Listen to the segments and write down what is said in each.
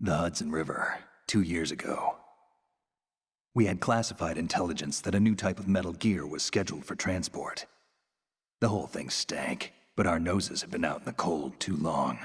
The Hudson River, 2 years ago. We had classified intelligence that a new type of metal gear was scheduled for transport. The whole thing stank, but our noses had been out in the cold too long.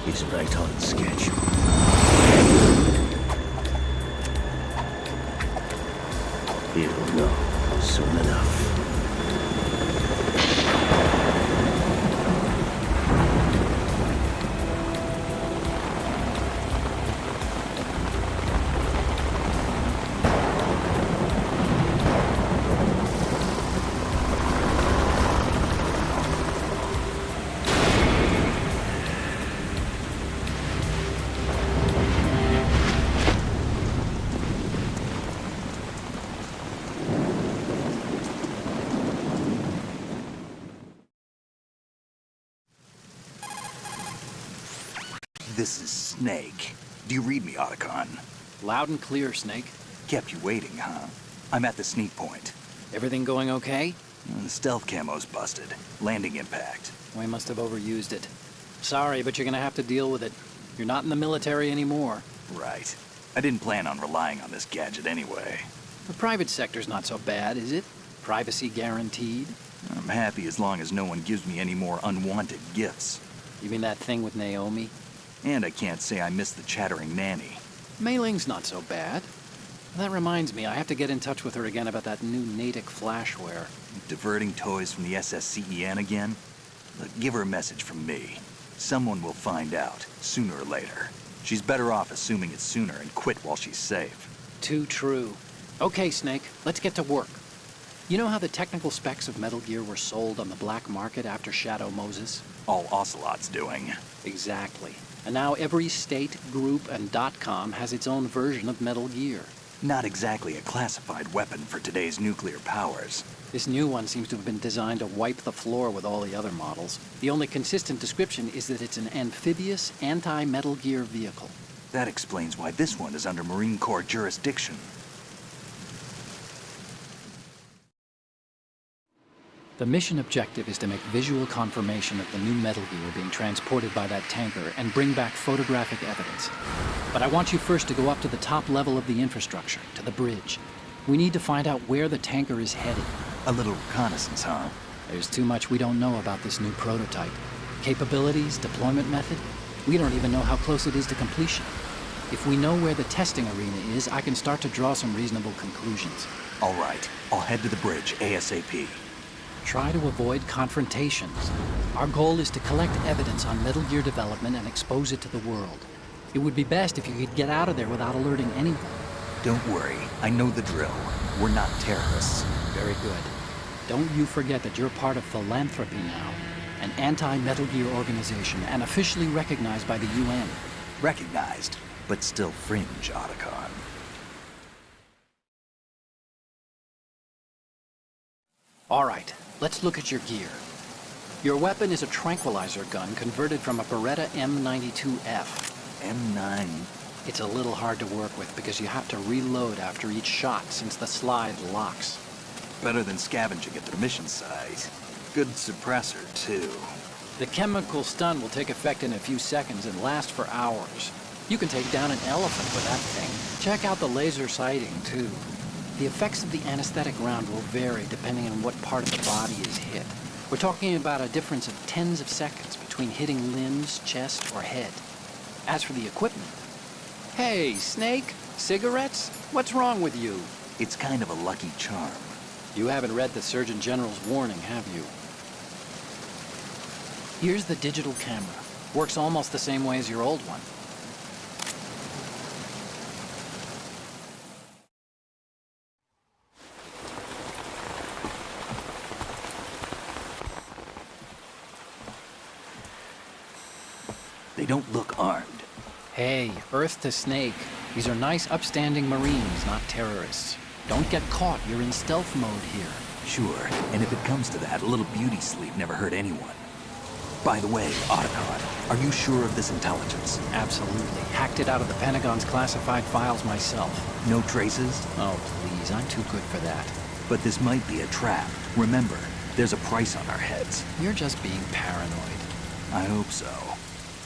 He's right on schedule. He'll know soon enough. This is Snake. Do you read me, Otacon? Loud and clear, Snake. Kept you waiting, huh? I'm at the sneak point. Everything going okay? The stealth camo's busted. Landing impact. We must have overused it. Sorry, but you're gonna have to deal with it. You're not in the military anymore. Right. I didn't plan on relying on this gadget anyway. The private sector's not so bad, is it? Privacy guaranteed? I'm happy as long as no one gives me any more unwanted gifts. You mean that thing with Naomi? And I can't say I miss the chattering nanny. Mei Ling's not so bad. That reminds me, I have to get in touch with her again about that new Natick flashware. Diverting toys from the SSCEN again? Look, give her a message from me. Someone will find out, sooner or later. She's better off assuming it's sooner and quit while she's safe. Too true. Okay, Snake, let's get to work. You know how the technical specs of Metal Gear were sold on the black market after Shadow Moses? All Ocelot's doing. Exactly. And now every state, group, and .com has its own version of Metal Gear. Not exactly a classified weapon for today's nuclear powers. This new one seems to have been designed to wipe the floor with all the other models. The only consistent description is that it's an amphibious, anti-Metal Gear vehicle. That explains why this one is under Marine Corps jurisdiction. The mission objective is to make visual confirmation of the new Metal Gear being transported by that tanker and bring back photographic evidence. But I want you first to go up to the top level of the infrastructure, to the bridge. We need to find out where the tanker is headed. A little reconnaissance, huh? There's too much we don't know about this new prototype. Capabilities, deployment method. We don't even know how close it is to completion. If we know where the testing arena is, I can start to draw some reasonable conclusions. All right, I'll head to the bridge ASAP. Try to avoid confrontations. Our goal is to collect evidence on Metal Gear development and expose it to the world. It would be best if you could get out of there without alerting anyone. Don't worry, I know the drill. We're not terrorists. Very good. Don't you forget that you're part of Philanthropy now, an anti-Metal Gear organization and officially recognized by the UN. Recognized, but still fringe, Otacon. All right, let's look at your gear. Your weapon is a tranquilizer gun converted from a Beretta M92F. M9. It's a little hard to work with because you have to reload after each shot since the slide locks. Better than scavenging at the mission site. Good suppressor, too. The chemical stun will take effect in a few seconds and last for hours. You can take down an elephant with that thing. Check out the laser sighting, too. The effects of the anesthetic round will vary depending on what part of the body is hit. We're talking about a difference of tens of seconds between hitting limbs, chest, or head. As for the equipment... Hey, Snake, cigarettes? What's wrong with you? It's kind of a lucky charm. You haven't read the Surgeon General's warning, have you? Here's the digital camera. Works almost the same way as your old one. They don't look armed. Hey, Earth to Snake. These are nice, upstanding Marines, not terrorists. Don't get caught. You're in stealth mode here. Sure, and if it comes to that, a little beauty sleep never hurt anyone. By the way, Otacon, are you sure of this intelligence? Absolutely. Hacked it out of the Pentagon's classified files myself. No traces? Oh, please. I'm too good for that. But this might be a trap. Remember, there's a price on our heads. You're just being paranoid. I hope so.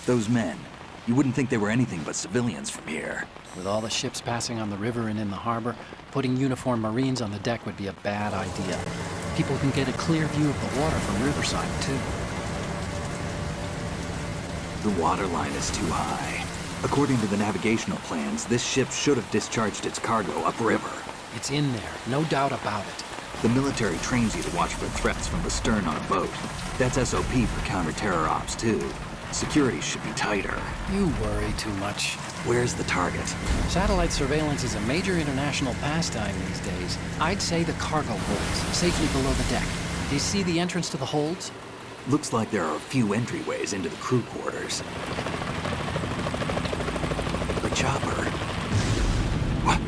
Those men, you wouldn't think they were anything but civilians from here. With all the ships passing on the river and in the harbor, putting uniformed Marines on the deck would be a bad idea. People can get a clear view of the water from Riverside, too. The water line is too high. According to the navigational plans, this ship should have discharged its cargo upriver. It's in there, no doubt about it. The military trains you to watch for threats from the stern on a boat. That's SOP for counter-terror ops, too. Security should be tighter. You worry too much. Where's the target? Satellite surveillance is a major international pastime these days. I'd say the cargo holds, safely below the deck. Do you see the entrance to the holds? Looks like there are a few entryways into the crew quarters. The chopper. What?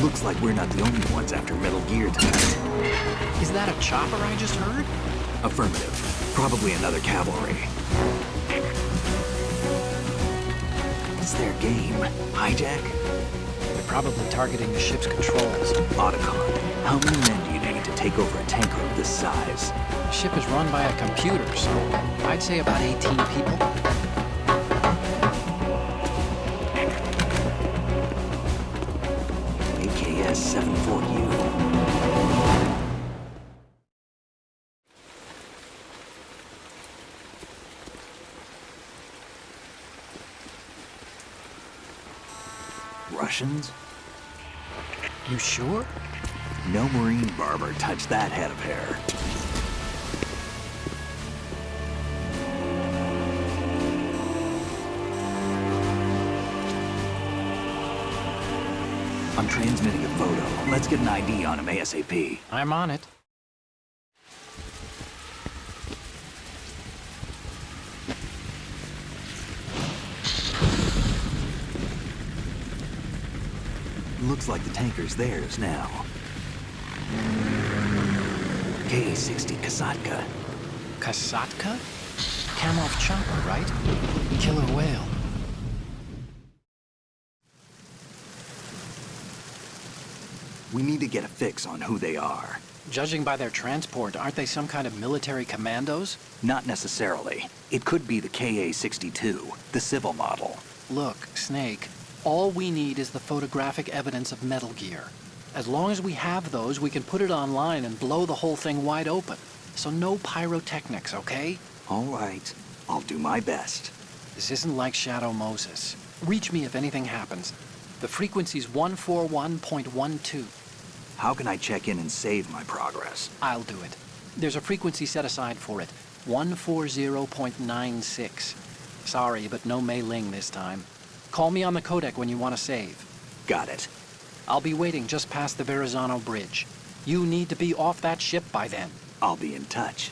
Looks like we're not the only ones after Metal Gear tonight. Is that a chopper I just heard? Affirmative. Probably another cavalry. What's their game? Hijack? They're probably targeting the ship's controls. Otacon, how many men do you need to take over a tanker of this size? The ship is run by a computer, so I'd say about 18 people. AKS 74U. Russians? You sure? No Marine barber touched that head of hair. I'm transmitting a photo. Let's get an ID on him ASAP. I'm on it. Looks like the tanker's theirs now. Ka-60 Kasatka. Kasatka? Kamov chopper, right? Killer whale. We need to get a fix on who they are. Judging by their transport, aren't they some kind of military commandos? Not necessarily. It could be the Ka-62, the civil model. Look, Snake, all we need is the photographic evidence of Metal Gear. As long as we have those, we can put it online and blow the whole thing wide open. So no pyrotechnics, okay? All right. I'll do my best. This isn't like Shadow Moses. Reach me if anything happens. The frequency's 141.12. How can I check in and save my progress? I'll do it. There's a frequency set aside for it. 140.96. Sorry, but no Mei Ling this time. Call me on the codec when you want to save. Got it. I'll be waiting just past the Verrazano Bridge. You need to be off that ship by then. I'll be in touch.